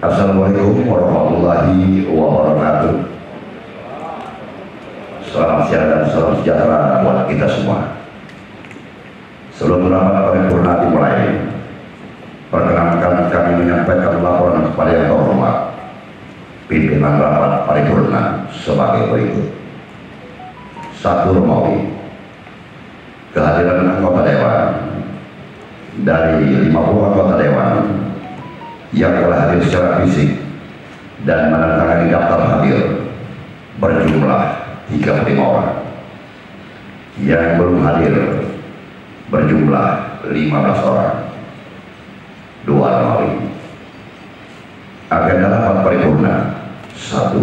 Assalamualaikum warahmatullahi wabarakatuh. Selamat siang dan salam sejahtera buat kita semua. Sebelum rapat paripurna dimulai, perkenankan kami menyampaikan laporan kepada yang terhormat pimpinan rapat paripurna sebagai berikut. 1. Romawi, kehadiran anggota dewan dari 50 anggota dewan yang telah hadir secara fisik dan menandatangani daftar hadir berjumlah 35 orang. Yang belum hadir berjumlah 15 orang. 2. Romawi, agenda rapat paripurna. 1.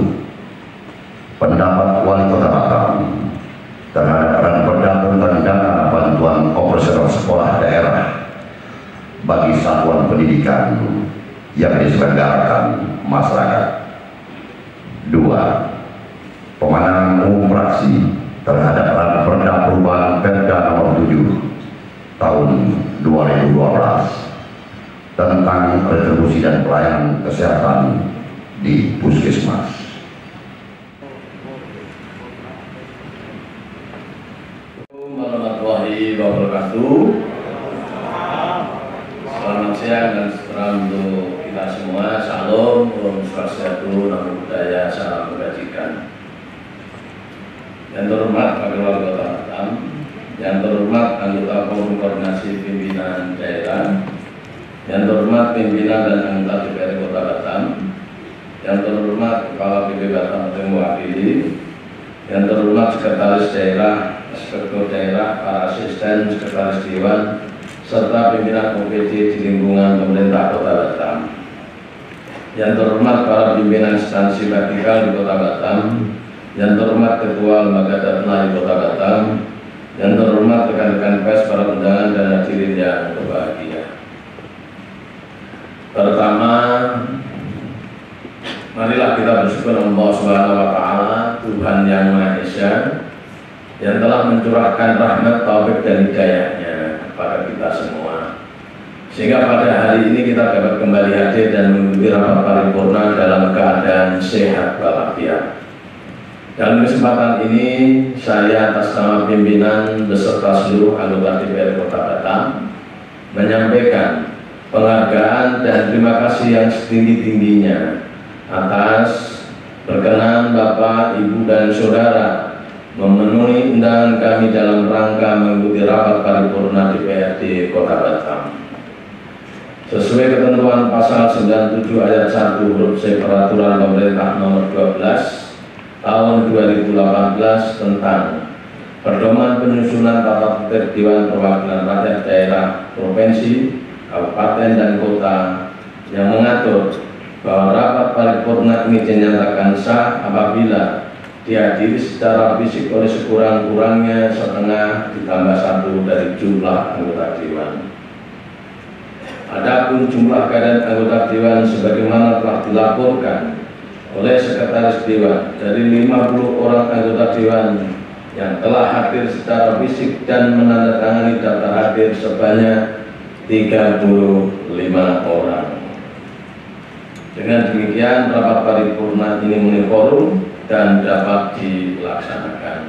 Pendapat Wali Kota Batam terhadap Ranperda tentang dana bantuan operasional sekolah daerah bagi satuan pendidikan yang diselenggarakan masyarakat. 2. Pemenangan umum fraksi terhadap Ranperda perubahan Perda nomor 7 tahun 2012 tentang retribusi dan pelayanan kesehatan di puskesmas. Warahmatullahi wabarakatuh. Selamat siang dan sejahtera untuk kita semua. Salam, Om Swastiastu, Namo Buddhaya, salam kebajikan. Yang terhormat Wakil Wali Kota Batam, yang terhormat anggota Forum Koordinasi Pimpinan Daerah, yang terhormat pimpinan dan anggota DPRD Kota Batam, yang terhormat Kepala BP Batam yang mewakili, yang terhormat Sekretaris Daerah, Inspektur Daerah, para asisten, Sekretaris Dewan, serta pimpinan OPD di lingkungan pemerintah Kota Batam. Yang terhormat para pimpinan instansi vertikal di Kota Batam, yang terhormat Ketua Lembaga Dana di Kota Batam, yang terhormat rekan-rekan pers, para undangan dan hadirin yang berbahagia. Pertama, marilah kita bersyukur Allah Subhanahu wa Ta'ala, Tuhan yang Maha Esa, yang telah mencurahkan rahmat, taufik dan hidayahnya kepada kita semua, sehingga pada hari ini kita dapat kembali hadir dan mengikuti rapat paripurna dalam keadaan sehat walafiat. Dalam kesempatan ini, saya atas nama pimpinan beserta seluruh anggota DPR Kota Batam menyampaikan penghargaan dan terima kasih yang setinggi-tingginya atas berkenan Bapak, Ibu, dan Saudara memenuhi undangan kami dalam rangka mengikuti rapat paripurna DPRD Kota Batam. Sesuai ketentuan pasal 97 ayat 1 huruf C Peraturan Pemerintah nomor 12 tahun 2018 tentang pedoman penyusunan tata tertib Dewan Perwakilan Rakyat Daerah Provinsi, Kabupaten, dan Kota yang mengatur bahwa rapat paripurna ini dinyatakan sah apabila dihadiri secara fisik oleh sekurang-kurangnya setengah ditambah 1 dari jumlah anggota Dewan. Adapun jumlah keadaan anggota Dewan sebagaimana telah dilaporkan oleh Sekretaris Dewan, dari 50 orang anggota Dewan yang telah hadir secara fisik dan menandatangani daftar hadir sebanyak 35 orang. Dengan demikian rapat paripurna ini memenuhi quorum dan dapat dilaksanakan.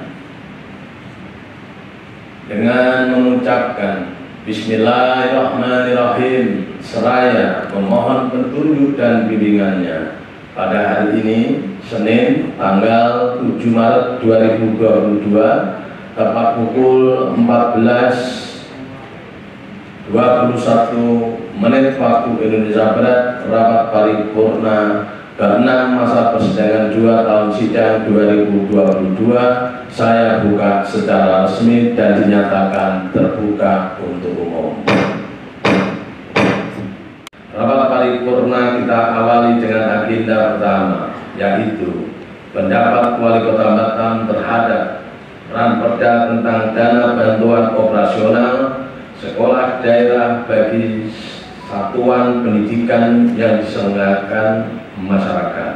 Dengan mengucapkan Bismillahirrahmanirrahim, seraya memohon petunjuk dan bimbingannya, pada hari ini, Senin, tanggal 7 Maret 2022, tepat pukul 14.21 waktu Indonesia Barat, rapat paripurna ke-6 masa persidangan 2 tahun sidang 2022 saya buka secara resmi dan dinyatakan terbuka untuk umum. Rapat paripurna kita awali dengan agenda pertama, yaitu pendapat Wali Kota Batam terhadap Ranperda tentang dana bantuan operasional sekolah daerah bagi satuan pendidikan yang diselenggarakan masyarakat.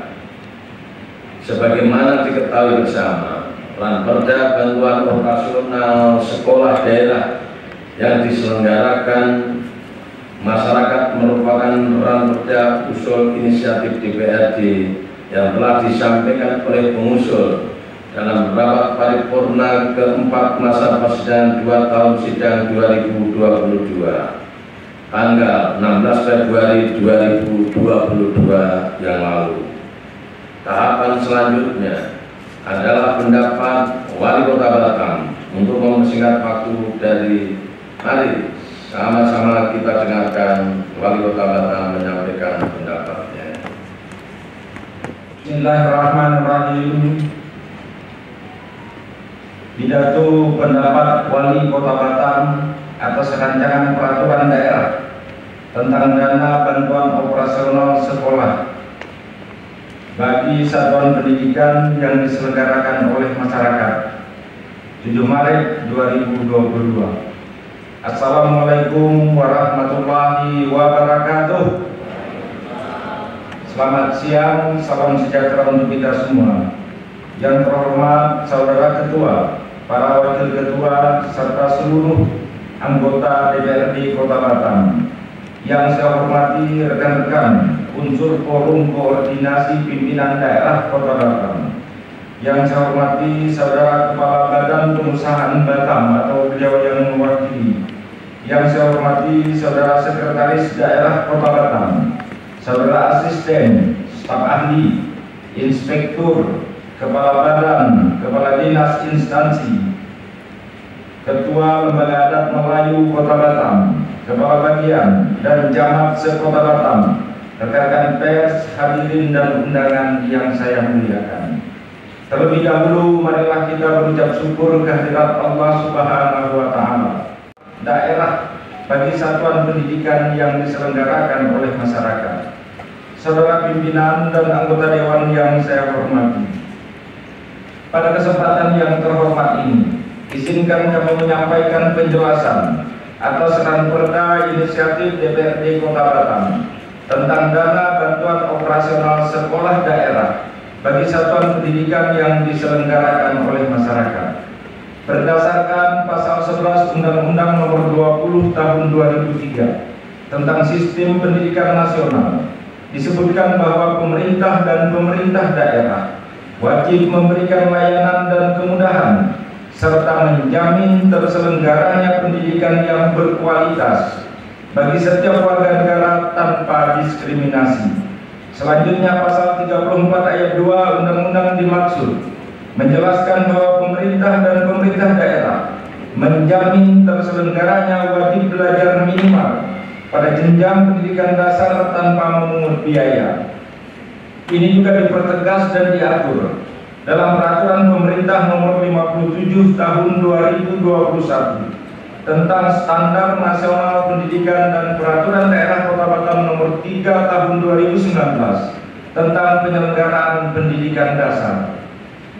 Sebagaimana diketahui bersama, Ranperda bantuan operasional sekolah daerah yang diselenggarakan masyarakat merupakan peran kerja usul inisiatif DPRD yang telah disampaikan oleh pengusul dalam rapat paripurna keempat masa persidangan 2 tahun sidang 2022 tanggal 16 Februari 2022 yang lalu. Tahapan selanjutnya adalah pendapat Wali Kota Batam. Untuk mempersingkat waktu dari mari sama-sama kita dengarkan Wali Kota Batam menyampaikan pendapatnya. Bismillahirrahmanirrahim. Pidato pendapat Wali Kota Batam atas rancangan peraturan daerah tentang dana bantuan operasional sekolah bagi satuan pendidikan yang diselenggarakan oleh masyarakat 7 Maret 2022. Assalamualaikum warahmatullahi wabarakatuh. Selamat siang, salam sejahtera untuk kita semua. Yang terhormat Saudara Ketua, para Wakil Ketua, serta seluruh anggota DPRD Kota Batam. Yang saya hormati rekan-rekan unsur Forum Koordinasi Pimpinan Daerah Kota Batam. Yang saya hormati Saudara Kepala Badan Pengusahaan Batam atau beliau yang mewakili. Yang saya hormati Saudara Sekretaris Daerah Kota Batam, Saudara Asisten, Staf Ahli, Inspektur, Kepala Badan, Kepala Dinas Instansi, Ketua Lembaga Adat Melayu Kota Batam, Kepala Bagian, dan Camat se-Kota Batam, rekan-rekan pers, hadirin dan undangan yang saya muliakan. Terlebih dahulu, marilah kita berucap syukur kehadirat Allah Subhanahu wa Ta'ala. Daerah bagi satuan pendidikan yang diselenggarakan oleh masyarakat. Saudara pimpinan dan anggota dewan yang saya hormati. Pada kesempatan yang terhormat ini, izinkan kami menyampaikan penjelasan atas ranperda inisiatif DPRD Kota Batam tentang dana bantuan operasional sekolah daerah bagi satuan pendidikan yang diselenggarakan oleh masyarakat. Berdasarkan pasal 11 Undang-Undang Nomor 20 Tahun 2003 tentang Sistem Pendidikan Nasional, disebutkan bahwa pemerintah dan pemerintah daerah wajib memberikan layanan dan kemudahan serta menjamin terselenggaranya pendidikan yang berkualitas bagi setiap warga negara tanpa diskriminasi. Selanjutnya pasal 34 ayat 2 Undang-Undang dimaksud menjelaskan bahwa pemerintah dan pemerintah daerah menjamin terselenggaranya wajib belajar minimal pada jenjang pendidikan dasar tanpa memungut biaya. Ini juga dipertegas dan diatur dalam Peraturan Pemerintah Nomor 57 Tahun 2021 tentang Standar Nasional Pendidikan dan Peraturan Daerah Kota Batam Nomor 3 Tahun 2019 tentang penyelenggaraan pendidikan dasar.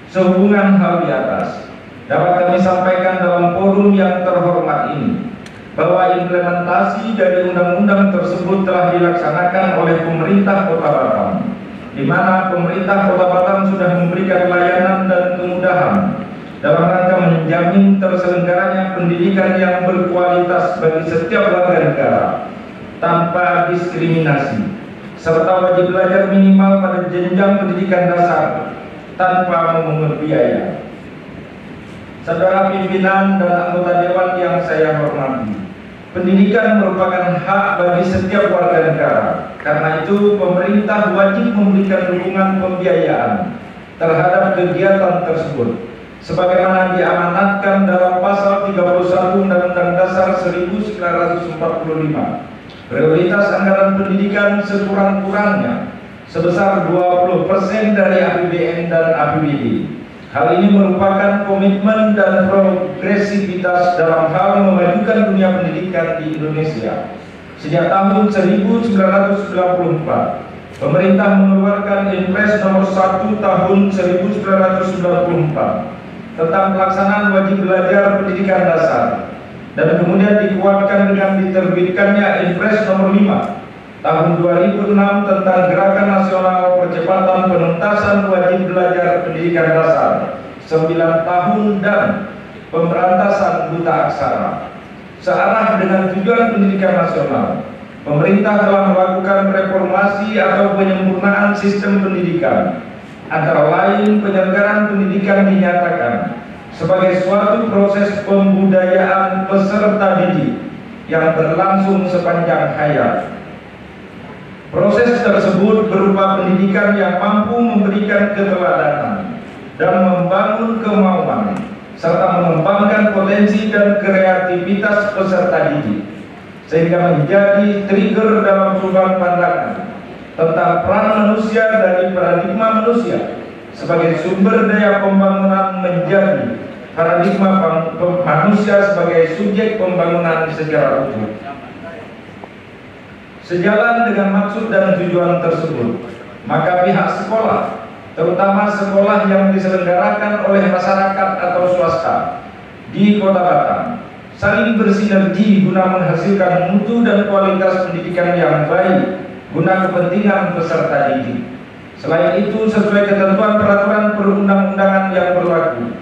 Sehubungan hal di atas, dapat kami sampaikan dalam forum yang terhormat ini bahwa implementasi dari undang-undang tersebut telah dilaksanakan oleh pemerintah Kota Batam, di mana pemerintah Kota Batam sudah memberikan layanan dan kemudahan dalam rangka menjamin terselenggaranya pendidikan yang berkualitas bagi setiap warga negara tanpa diskriminasi, serta wajib belajar minimal pada jenjang pendidikan dasar tanpa memungut biaya. Saudara pimpinan dan anggota dewan yang saya hormati, pendidikan merupakan hak bagi setiap warga negara. Karena itu, pemerintah wajib memberikan dukungan pembiayaan terhadap kegiatan tersebut sebagaimana diamanatkan dalam pasal 31 Undang-Undang Dasar 1945. Prioritas anggaran pendidikan sekurang-kurangnya sebesar 20% dari APBN dan APBD. Hal ini merupakan komitmen dan progresivitas dalam hal memajukan dunia pendidikan di Indonesia. Sejak tahun 1994, pemerintah mengeluarkan Impres Nomor 1 Tahun 1994 tentang pelaksanaan wajib belajar pendidikan dasar, dan kemudian dikuatkan dengan diterbitkannya Impres Nomor 5 Tahun 2006 tentang Gerakan Nasional Percepatan Penuntasan Wajib Belajar Pendidikan Dasar 9 tahun dan pemberantasan buta aksara. Searah dengan tujuan pendidikan nasional, pemerintah telah melakukan reformasi atau penyempurnaan sistem pendidikan. Antara lain, penyelenggaraan pendidikan dinyatakan sebagai suatu proses pembudayaan peserta didik yang berlangsung sepanjang hayat. Proses tersebut berupa pendidikan yang mampu memberikan keteladanan dan membangun kemauan serta mengembangkan potensi dan kreativitas peserta didik, sehingga menjadi trigger dalam perubahan pandangan tentang peran manusia dari paradigma manusia sebagai sumber daya pembangunan menjadi paradigma manusia sebagai subjek pembangunan secara utuh. Sejalan dengan maksud dan tujuan tersebut, maka pihak sekolah, terutama sekolah yang diselenggarakan oleh masyarakat atau swasta di Kota Batam, saling bersinergi guna menghasilkan mutu dan kualitas pendidikan yang baik guna kepentingan peserta didik. Selain itu, sesuai ketentuan peraturan perundang-undangan yang berlaku,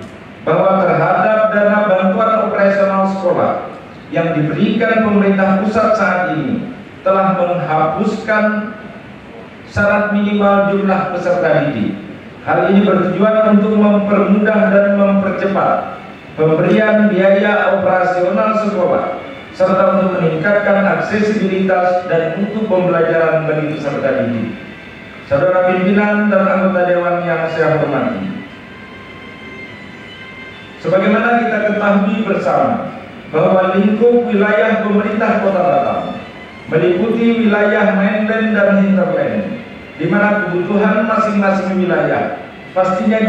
bahwa terhadap dana bantuan operasional sekolah yang diberikan pemerintah pusat saat ini telah menghapuskan syarat minimal jumlah peserta didik. Hal ini bertujuan untuk mempermudah dan mempercepat pemberian biaya operasional sekolah serta untuk meningkatkan aksesibilitas dan mutu pembelajaran bagi peserta didik. Saudara pimpinan dan anggota dewan yang saya hormati, sebagaimana kita ketahui bersama bahwa lingkup wilayah pemerintah Kota Batam meliputi wilayah mainland dan hinterland, di mana kebutuhan masing-masing wilayah pastinya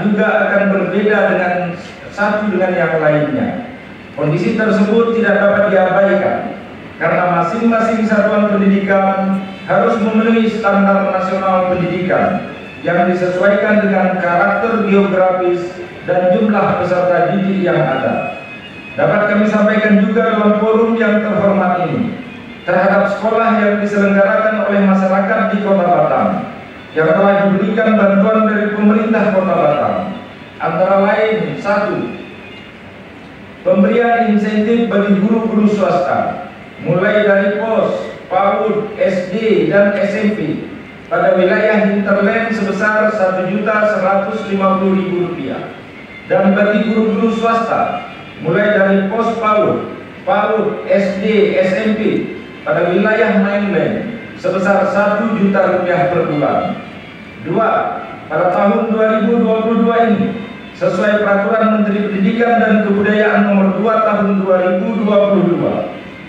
juga akan berbeda dengan satu dengan yang lainnya. Kondisi tersebut tidak dapat diabaikan karena masing-masing satuan pendidikan harus memenuhi standar nasional pendidikan yang disesuaikan dengan karakter geografis dan jumlah peserta didik yang ada. Dapat kami sampaikan juga dalam forum yang terhormat ini terhadap sekolah yang diselenggarakan oleh masyarakat di Kota Batam yang telah diberikan bantuan dari pemerintah Kota Batam, antara lain: 1. Pemberian insentif bagi guru-guru swasta mulai dari POS, PAUD, SD, dan SMP pada wilayah hinterland sebesar Rp1.150.000, dan bagi guru-guru swasta mulai dari POS, PAUD, SD, SMP pada wilayah mainland sebesar Rp1 juta per bulan. 2. Pada tahun 2022 ini, sesuai Peraturan Menteri Pendidikan dan Kebudayaan Nomor 2 Tahun 2022,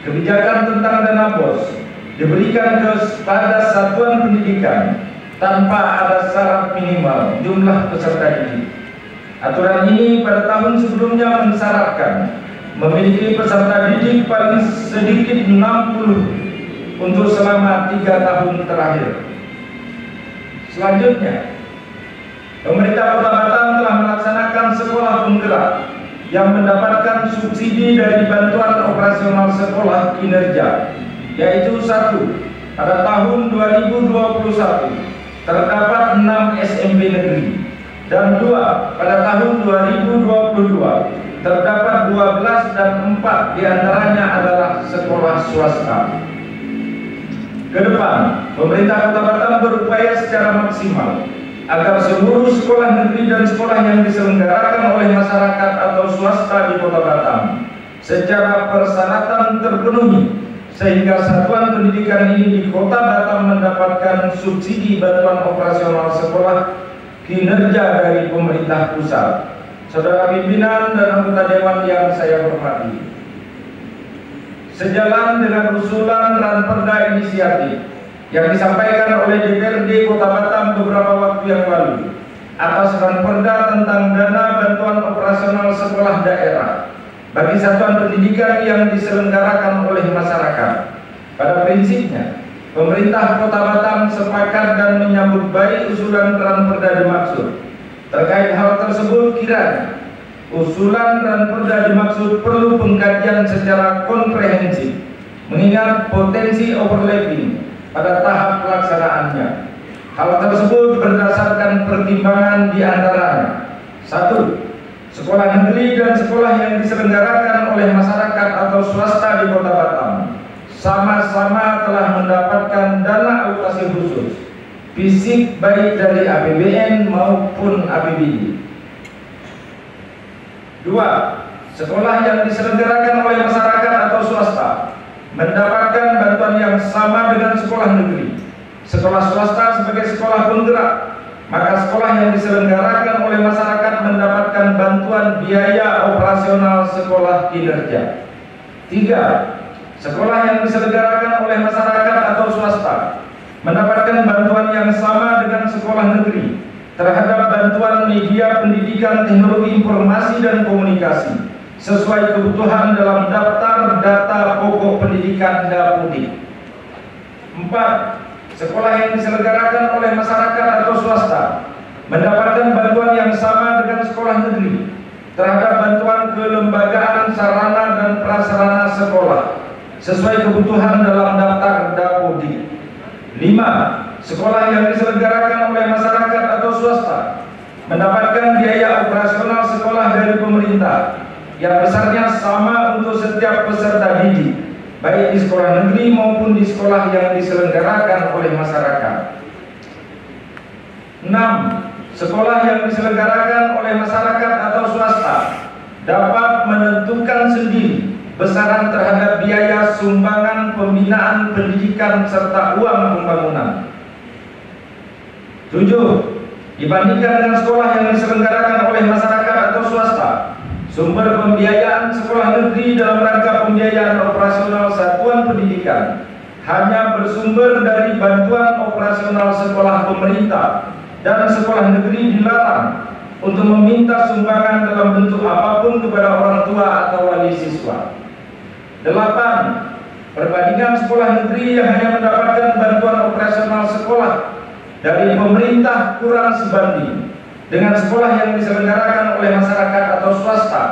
kebijakan tentang dana POS diberikan kepada satuan pendidikan tanpa ada syarat minimal jumlah peserta didik. Aturan ini pada tahun sebelumnya mensyaratkan memiliki peserta didik paling sedikit 60 untuk selama 3 tahun terakhir. Selanjutnya, pemerintah Kota Batam telah melaksanakan sekolah penggerak yang mendapatkan subsidi dari bantuan operasional sekolah kinerja, yaitu 1. Pada tahun 2021 terdapat 6 SMP negeri, dan 2. Pada tahun 2022 terdapat 12 dan 4 diantaranya adalah sekolah swasta. Kedepan, pemerintah Kota Batam berupaya secara maksimal agar seluruh sekolah negeri dan sekolah yang diselenggarakan oleh masyarakat atau swasta di Kota Batam secara persyaratan terpenuhi, sehingga satuan pendidikan ini di Kota Batam mendapatkan subsidi bantuan operasional sekolah kinerja dari pemerintah pusat. Saudara pimpinan dan anggota dewan yang saya hormati, sejalan dengan usulan Ranperda inisiatif yang disampaikan oleh DPRD Kota Batam beberapa waktu yang lalu atas Ranperda tentang dana bantuan operasional sekolah daerah bagi satuan pendidikan yang diselenggarakan oleh masyarakat. Pada prinsipnya, pemerintah Kota Batam sepakat dan menyambut baik usulan Ranperda dimaksud. Terkait hal tersebut, kiranya usulan Ranperda dimaksud perlu pengkajian secara komprehensif, mengingat potensi overlapping pada tahap pelaksanaannya. Hal tersebut berdasarkan pertimbangan di antaranya: 1. Sekolah negeri dan sekolah yang diselenggarakan oleh masyarakat atau swasta di Kota Batam sama-sama telah mendapatkan dana alokasi khusus fisik baik dari APBN maupun APBD. 2. Sekolah yang diselenggarakan oleh masyarakat atau swasta mendapatkan bantuan yang sama dengan sekolah negeri. Sekolah swasta sebagai sekolah penggerak, maka sekolah yang diselenggarakan oleh masyarakat mendapatkan bantuan biaya operasional sekolah kinerja. 3. Sekolah yang diselenggarakan oleh masyarakat atau swasta mendapatkan bantuan yang sama dengan sekolah negeri terhadap bantuan media pendidikan, teknologi informasi dan komunikasi sesuai kebutuhan dalam daftar data pokok pendidikan Dapudik. 4. Sekolah yang diselenggarakan oleh masyarakat atau swasta mendapatkan bantuan yang sama dengan sekolah negeri terhadap bantuan kelembagaan sarana dan prasarana sekolah sesuai kebutuhan dalam daftar Dapudik. 5. Sekolah yang diselenggarakan oleh masyarakat atau swasta mendapatkan biaya operasional sekolah dari pemerintah yang besarnya sama untuk setiap peserta didik, baik di sekolah negeri maupun di sekolah yang diselenggarakan oleh masyarakat. 6. Sekolah yang diselenggarakan oleh masyarakat atau swasta dapat menentukan sendiri besaran terhadap biaya sumbangan pembinaan pendidikan serta uang pembangunan. 7. Dibandingkan dengan sekolah yang diselenggarakan oleh masyarakat atau swasta, sumber pembiayaan sekolah negeri dalam rangka pembiayaan operasional satuan pendidikan hanya bersumber dari bantuan operasional sekolah pemerintah, dan sekolah negeri dilarang untuk meminta sumbangan dalam bentuk apapun kepada orang tua atau wali siswa. 8. Perbandingan sekolah negeri yang hanya mendapatkan bantuan operasional sekolah dari pemerintah kurang sebanding dengan sekolah yang diselenggarakan oleh masyarakat atau swasta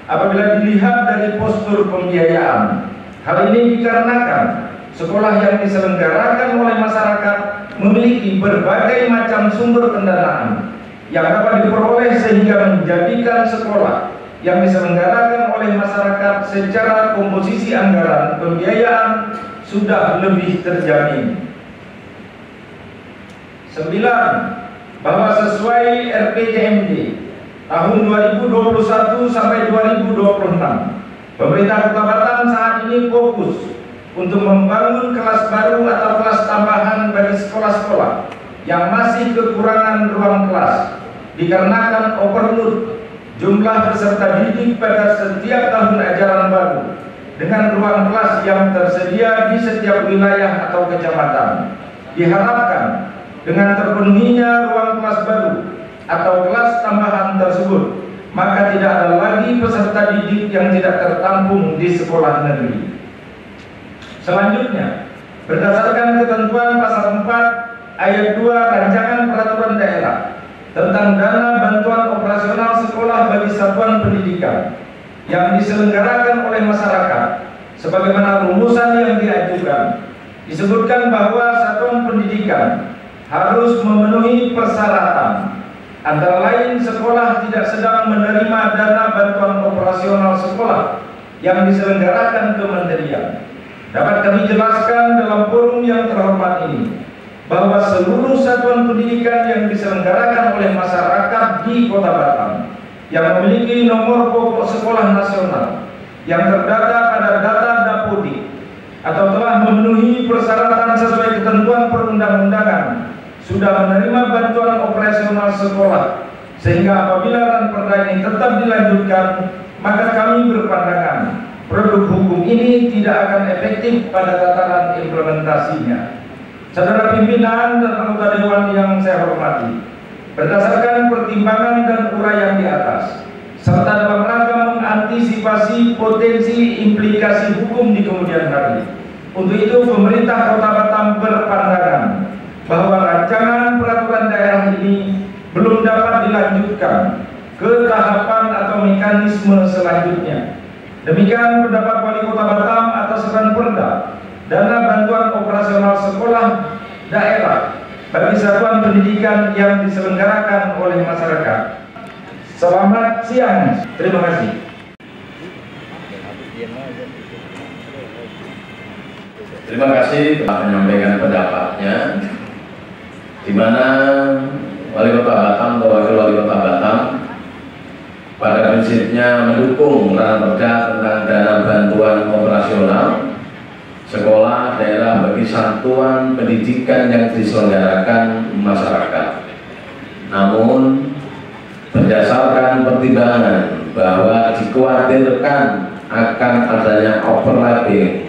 apabila dilihat dari postur pembiayaan. Hal ini dikarenakan sekolah yang diselenggarakan oleh masyarakat memiliki berbagai macam sumber pendanaan yang dapat diperoleh sehingga menjadikan sekolah yang diselenggarakan oleh masyarakat secara komposisi anggaran pembiayaan sudah lebih terjamin. 9. Bahwa sesuai RPJMD tahun 2021 sampai 2026, pemerintah Kota Batam saat ini fokus untuk membangun kelas baru atau kelas tambahan bagi sekolah-sekolah yang masih kekurangan ruang kelas dikarenakan overload jumlah peserta didik pada setiap tahun ajaran baru dengan ruang kelas yang tersedia di setiap wilayah atau kecamatan. Diharapkan dengan terpenuhinya ruang kelas baru atau kelas tambahan tersebut, maka tidak ada lagi peserta didik yang tidak tertampung di sekolah negeri. Selanjutnya, berdasarkan ketentuan pasal 4 ayat 2 Rancangan Peraturan Daerah tentang dana bantuan operasional sekolah bagi satuan pendidikan yang diselenggarakan oleh masyarakat, sebagaimana rumusan yang diajukan, disebutkan bahwa satuan pendidikan harus memenuhi persyaratan, antara lain sekolah tidak sedang menerima dana bantuan operasional sekolah yang diselenggarakan kementerian. Dapat kami jelaskan dalam forum yang terhormat ini bahwa seluruh satuan pendidikan yang diselenggarakan oleh masyarakat di Kota Batam yang memiliki nomor pokok sekolah nasional yang terdata pada data Dapudik atau telah memenuhi persyaratan sesuai ketentuan perundang-undangan sudah menerima bantuan operasional sekolah, sehingga apabila ranperda ini tetap dilanjutkan, maka kami berpandangan produk hukum ini tidak akan efektif pada tataran implementasinya. Saudara pimpinan dan anggota dewan yang saya hormati, berdasarkan pertimbangan dan uraian di atas, serta dalam rangka mengantisipasi potensi implikasi hukum di kemudian hari, untuk itu pemerintah Kota Batam berpandangan bahwa rancangan peraturan daerah ini belum dapat dilanjutkan ke tahapan atau mekanisme selanjutnya. Demikian pendapat Wali Kota Batam atas ranperda dana bantuan operasional sekolah daerah bagi satuan pendidikan yang diselenggarakan oleh masyarakat. Selamat siang, terima kasih. Terima kasih telah menyampaikan pendapatnya, di mana Wali Kota Batam atau Wakil Wali Kota Batam pada prinsipnya mendukung Ranperda tentang dana bantuan operasional sekolah daerah bagi satuan pendidikan yang diselenggarakan masyarakat. Namun berdasarkan pertimbangan bahwa dikhawatirkan akan adanya overlapping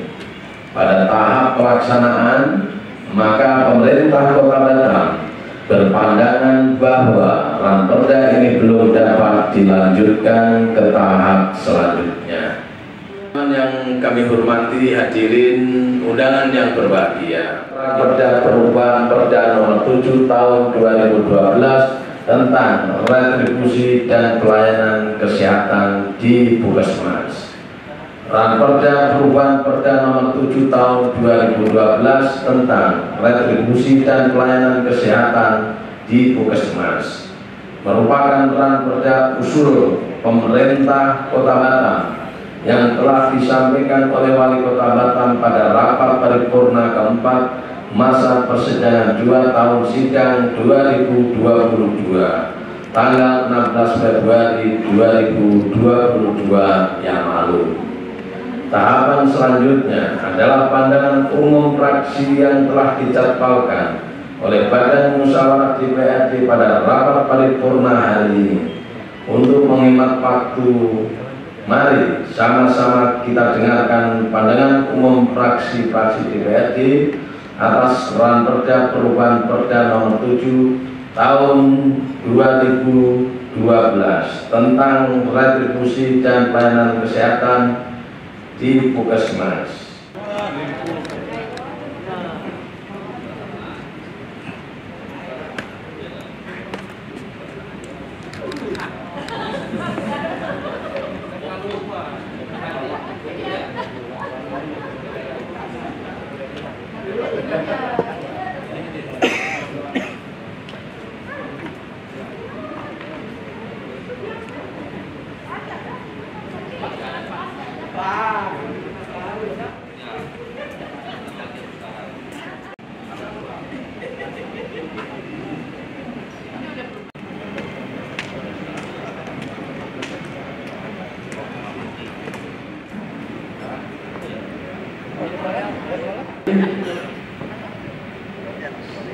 pada tahap pelaksanaan, maka pemerintah Kota Batam berpandangan bahwa Ranperda ini belum dapat dilanjutkan ke tahap selanjutnya. Yang kami hormati hadirin undangan yang berbahagia, Ranperda perubahan Perda nomor 7 tahun 2012 tentang retribusi dan pelayanan kesehatan di Puskesmas. Ranperda perubahan Perda nomor 7 tahun 2012 tentang retribusi dan pelayanan kesehatan di Puskesmas merupakan Ranperda usul pemerintah Kota Batam yang telah disampaikan oleh Wali Kota Batam pada rapat paripurna keempat masa persidangan 2 tahun sidang 2022 tanggal 16 Februari 2022 yang lalu. Tahapan selanjutnya adalah pandangan umum fraksi yang telah dijadwalkan oleh Badan Musyawarah DPRD pada rapat paripurna hari ini. Untuk menghemat waktu, mari sama-sama kita dengarkan pandangan umum fraksi-fraksi DPRD atas Ranperda perubahan Perda nomor 7 tahun 2012 tentang retribusi dan pelayanan kesehatan di Puskesmas.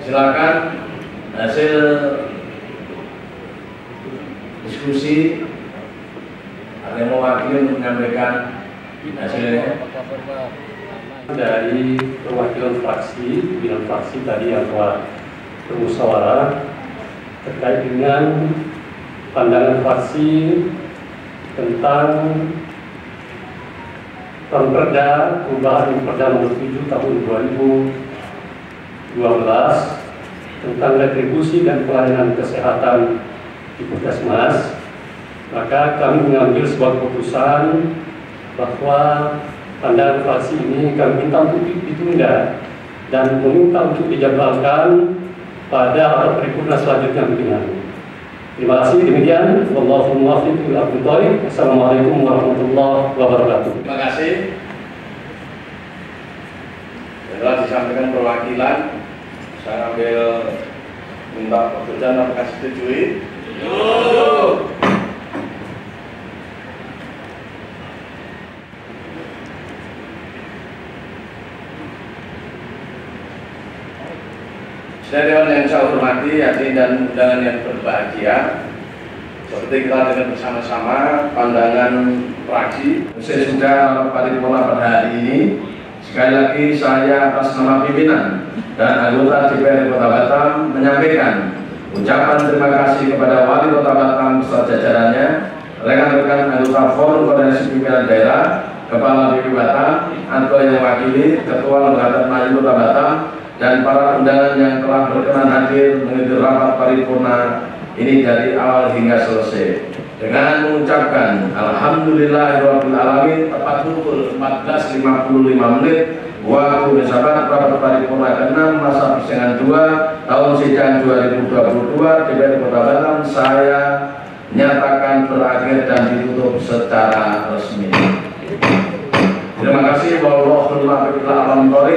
Silakan hasil diskusi, ada yang mewakili menyampaikan hasilnya. Dari perwakilan fraksi, bidang fraksi tadi yang telah bermusyawarah terkait dengan pandangan fraksi tentang Ranperda perubahan Perda nomor 7 tahun 2012 tentang retribusi dan pelayanan kesehatan di Puskesmas, maka kami mengambil sebuah keputusan bahwa pandangan fraksi ini kami minta untuk ditunda dan meminta untuk dijadwalkan pada rapat paripurna selanjutnya dengan. Terima kasih, demikian. Wallahul muwaffiq ila aqwamit thoriq. Assalamualaikum warahmatullahi wabarakatuh. Terima kasih. Setelah disampaikan perwakilan, saya ambil minta pekerjaan apakah setujui? Setuju. Dewan yang saya hormati, hadirin dan undangan yang berbahagia, seperti kita dengar bersama-sama pandangan fraksi sesudah paripurna pada hari ini. Sekali lagi saya atas nama pimpinan dan anggota DPRD Kota Batam menyampaikan ucapan terima kasih kepada Wali Kota Batam beserta jajarannya, rekan-rekan anggota Forum Koordinasi Pimpinan Daerah, Kepala BP Batam, atau yang mewakili Ketua Lembaga Maju Kota Batam, dan para undangan yang telah berkenan hadir mengikuti rapat paripurna ini dari awal hingga selesai. Dengan mengucapkan Alhamdulillahirabbil alamin, tepat pukul 14.55 waktu Indonesia Barat, rapat paripurna ke-6 masa persidangan 2 tahun sidang 2022 DPRD Kota Batam saya nyatakan berakhir dan ditutup secara resmi. Terima Terima kasih.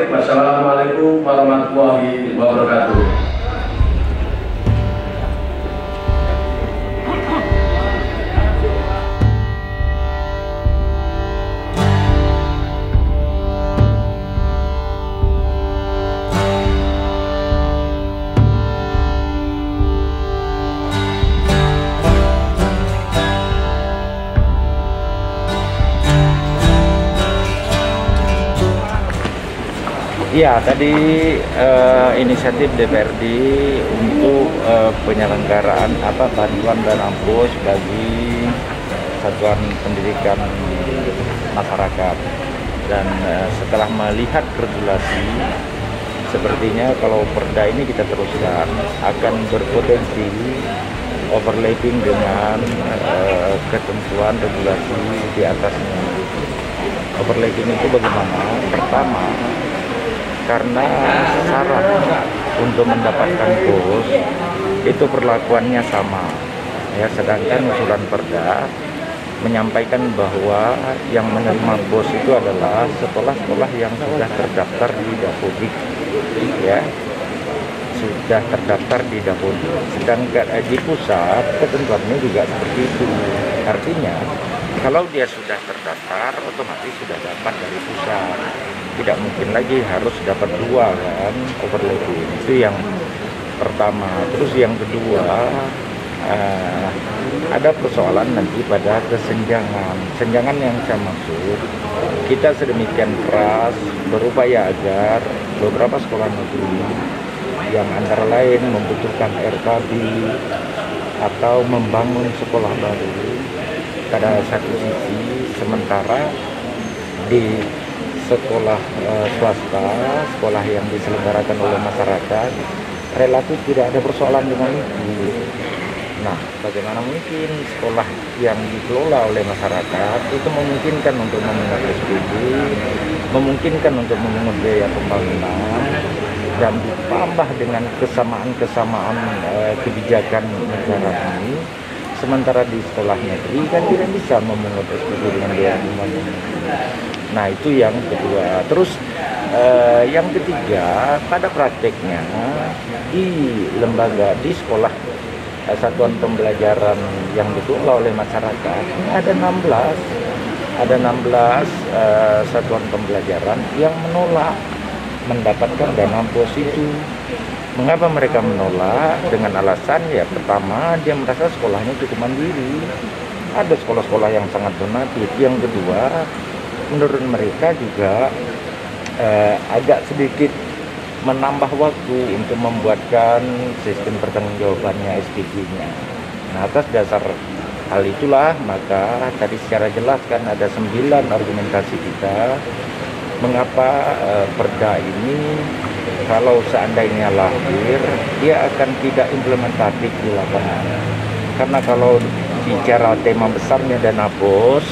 Wassalamualaikum warahmatullahi wabarakatuh. Ya, tadi inisiatif DPRD untuk penyelenggaraan bantuan dana bos bagi satuan pendidikan masyarakat. Dan setelah melihat regulasi, sepertinya kalau perda ini kita teruskan akan berpotensi overlapping dengan ketentuan regulasi di atasnya. Overlapping itu bagaimana? Pertama, karena syarat untuk mendapatkan bos itu perlakuannya sama ya, sedangkan usulan perda menyampaikan bahwa yang menerima bos itu adalah sekolah-sekolah yang sudah terdaftar di Dapodik ya, sudah terdaftar di Dapodik. Sedangkan di pusat ketentuannya juga seperti itu. Artinya kalau dia sudah terdaftar otomatis sudah dapat dari pusat, tidak mungkin lagi harus dapat dua kan, overlapping. Itu yang pertama. Terus yang kedua, ada persoalan nanti pada kesenjangan. Senjangan yang saya maksud, kita sedemikian keras berupaya agar beberapa sekolah negeri yang antara lain membutuhkan RKB atau membangun sekolah baru pada satu sisi, sementara di sekolah swasta, sekolah yang diselenggarakan oleh masyarakat, relatif tidak ada persoalan dengan itu. Nah, bagaimana mungkin sekolah yang dikelola oleh masyarakat itu memungkinkan untuk memungut SPP, memungkinkan untuk memungut biaya pembangunan, dan ditambah dengan kesamaan-kesamaan kebijakan negara ini, sementara di sekolah negeri kan tidak bisa memungut SPP dengan biaya pembangunan. Nah, itu yang kedua. Terus yang ketiga, pada prakteknya di lembaga, di sekolah satuan pembelajaran yang dikelola oleh masyarakat ini ada 16 satuan pembelajaran yang menolak mendapatkan dana bos itu. Mengapa mereka menolak? Dengan alasan ya, pertama dia merasa sekolahnya cukup mandiri, ada sekolah-sekolah yang sangat donatif. Yang kedua, menurut mereka juga agak sedikit menambah waktu untuk membuatkan sistem pertanggungjawabannya SPG-nya. Nah, atas dasar hal itulah maka tadi secara jelas kan ada 9 argumentasi kita mengapa perda ini kalau seandainya lahir dia akan tidak implementatif di lapangan. Karena kalau bicara tema besarnya dana bos,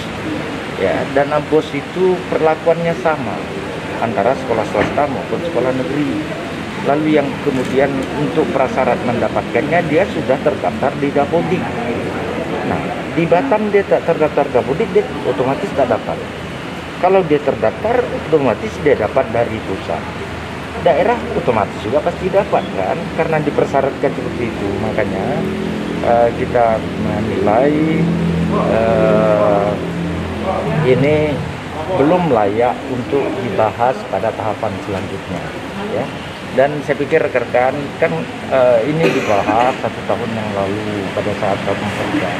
ya dana bos itu perlakuannya sama antara sekolah swasta maupun sekolah negeri. Lalu yang kemudian untuk prasyarat mendapatkannya dia sudah terdaftar di Dapodik. Nah, di Batam dia tak terdaftar Dapodik, dia otomatis tak dapat. Kalau dia terdaftar, otomatis dia dapat dari pusat. Daerah otomatis juga pasti dapat kan, karena dipersyaratkan seperti itu. Makanya kita menilai ini belum layak untuk dibahas pada tahapan selanjutnya ya. Dan saya pikir rekan-rekan kan ini dibahas 1 tahun yang lalu pada saat perda,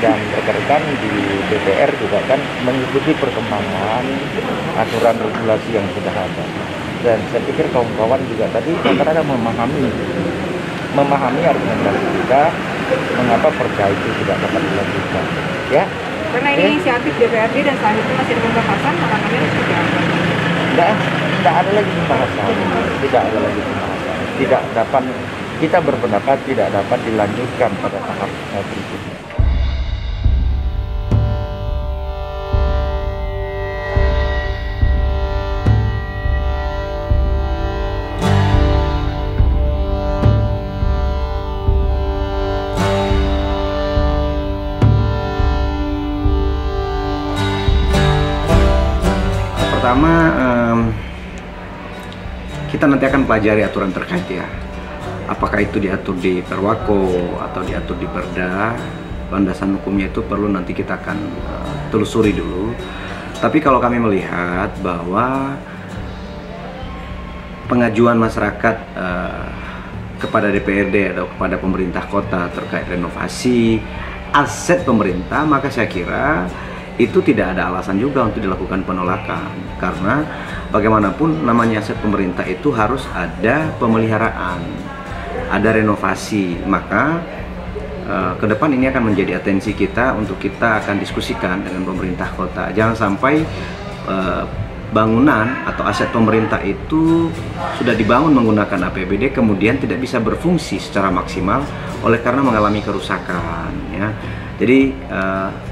dan rekan-rekan di DPR juga kan mengikuti perkembangan aturan regulasi yang sudah ada. Dan saya pikir kawan-kawan juga tadi rata-rata memahami argumentasi kita mengapa perda itu tidak dapat dilanjutkan ya. Karena ini inisiatif DPRD dan selanjutnya masih ada pembahasan, harapannya seperti apa? Tidak ada lagi pembahasan, tidak dapat, kita berpendapat tidak dapat dilanjutkan pada tahap berikutnya. pertama kita nanti akan pelajari aturan terkait ya. Apakah itu diatur di Perwako atau diatur di Perda, landasan hukumnya itu perlu nanti kita akan telusuri dulu. Tapi kalau kami melihat bahwa pengajuan masyarakat kepada DPRD atau kepada pemerintah kota terkait renovasi aset pemerintah, maka saya kira itu tidak ada alasan juga untuk dilakukan penolakan, karena bagaimanapun namanya aset pemerintah itu harus ada pemeliharaan, ada renovasi. Maka ke depan ini akan menjadi atensi kita untuk kita akan diskusikan dengan pemerintah kota. Jangan sampai bangunan atau aset pemerintah itu sudah dibangun menggunakan APBD kemudian tidak bisa berfungsi secara maksimal oleh karena mengalami kerusakan ya. Jadi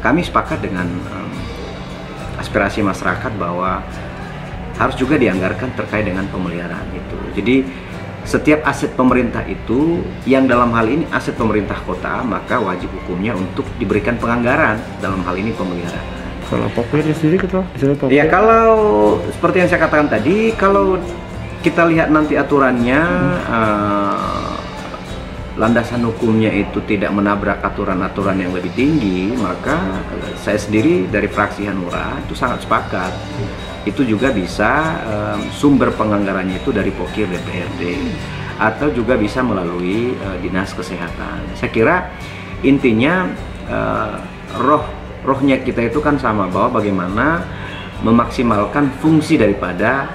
kami sepakat dengan aspirasi masyarakat bahwa harus juga dianggarkan terkait dengan pemeliharaan itu. Jadi setiap aset pemerintah itu yang dalam hal ini aset pemerintah kota, maka wajib hukumnya untuk diberikan penganggaran dalam hal ini pemeliharaan. Kalau POPIR sendiri ya, kalau seperti yang saya katakan tadi, kalau kita lihat nanti aturannya, landasan hukumnya itu tidak menabrak aturan-aturan yang lebih tinggi, maka saya sendiri dari fraksi Hanura itu sangat sepakat. Itu juga bisa sumber penganggarannya itu dari POKIR DPRD atau juga bisa melalui Dinas Kesehatan. Saya kira intinya rohnya kita itu kan sama, bahwa bagaimana memaksimalkan fungsi daripada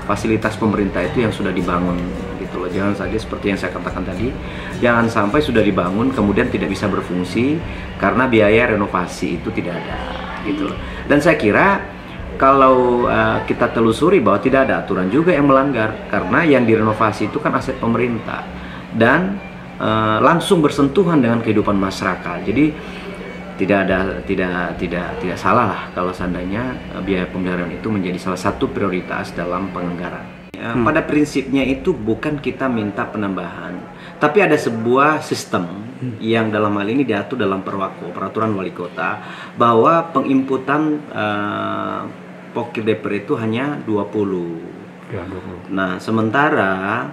fasilitas pemerintah itu yang sudah dibangun gitu loh. Jangan saja seperti yang saya katakan tadi, jangan sampai sudah dibangun kemudian tidak bisa berfungsi karena biaya renovasi itu tidak ada gitu loh. Dan saya kira kalau kita telusuri bahwa tidak ada aturan juga yang melanggar, karena yang direnovasi itu kan aset pemerintah dan langsung bersentuhan dengan kehidupan masyarakat. Jadi tidak salah lah kalau seandainya biaya pemeliharaan itu menjadi salah satu prioritas dalam penganggaran. Pada prinsipnya itu bukan kita minta penambahan, tapi ada sebuah sistem yang dalam hal ini diatur dalam Perwako, peraturan wali kota, bahwa penginputan POKIR DPR itu hanya 20. Ya, 20. Nah, sementara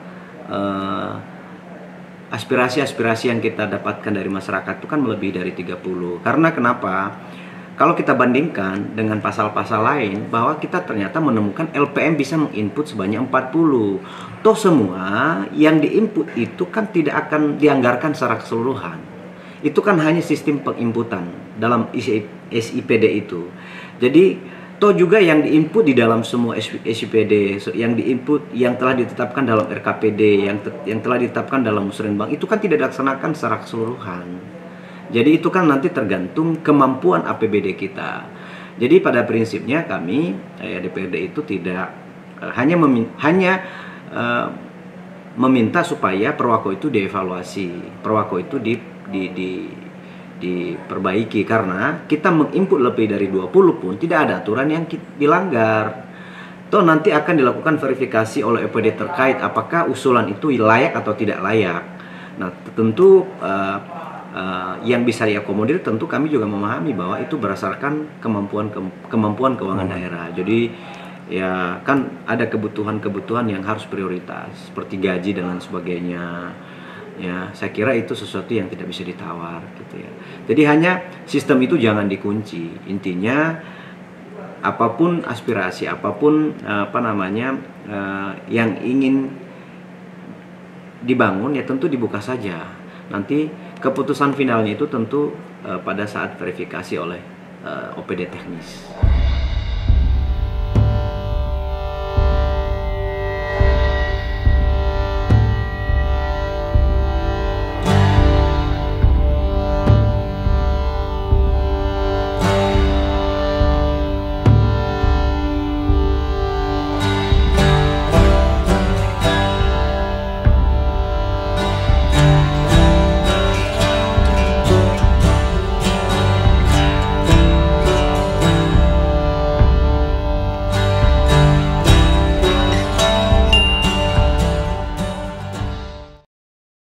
aspirasi-aspirasi yang kita dapatkan dari masyarakat itu kan melebihi dari 30. Karena kenapa? Kalau kita bandingkan dengan pasal-pasal lain, bahwa kita ternyata menemukan LPM bisa menginput sebanyak 40. Toh semua yang diinput itu kan tidak akan dianggarkan secara keseluruhan. Itu kan hanya sistem penginputan dalam SIPD itu. Jadi toh juga yang diinput di dalam semua SIPD, yang diinput yang telah ditetapkan dalam RKPD, yang telah ditetapkan dalam Musrenbang itu kan tidak dilaksanakan secara keseluruhan. Jadi itu kan nanti tergantung kemampuan APBD kita. Jadi pada prinsipnya kami DPRD itu tidak hanya meminta supaya Perwako itu dievaluasi, Perwako itu diperbaiki, karena kita menginput lebih dari 20 pun tidak ada aturan yang dilanggar. Toh nanti akan dilakukan verifikasi oleh EPD terkait apakah usulan itu layak atau tidak layak. Nah tentu yang bisa diakomodir tentu kami juga memahami bahwa itu berdasarkan kemampuan keuangan daerah. Jadi ya kan ada kebutuhan-kebutuhan yang harus prioritas seperti gaji dan lain sebagainya. Ya, saya kira itu sesuatu yang tidak bisa ditawar gitu ya. Jadi hanya sistem itu jangan dikunci. Intinya apapun aspirasi, apapun yang ingin dibangun ya tentu dibuka saja. Nanti keputusan finalnya itu tentu pada saat verifikasi oleh OPD teknis.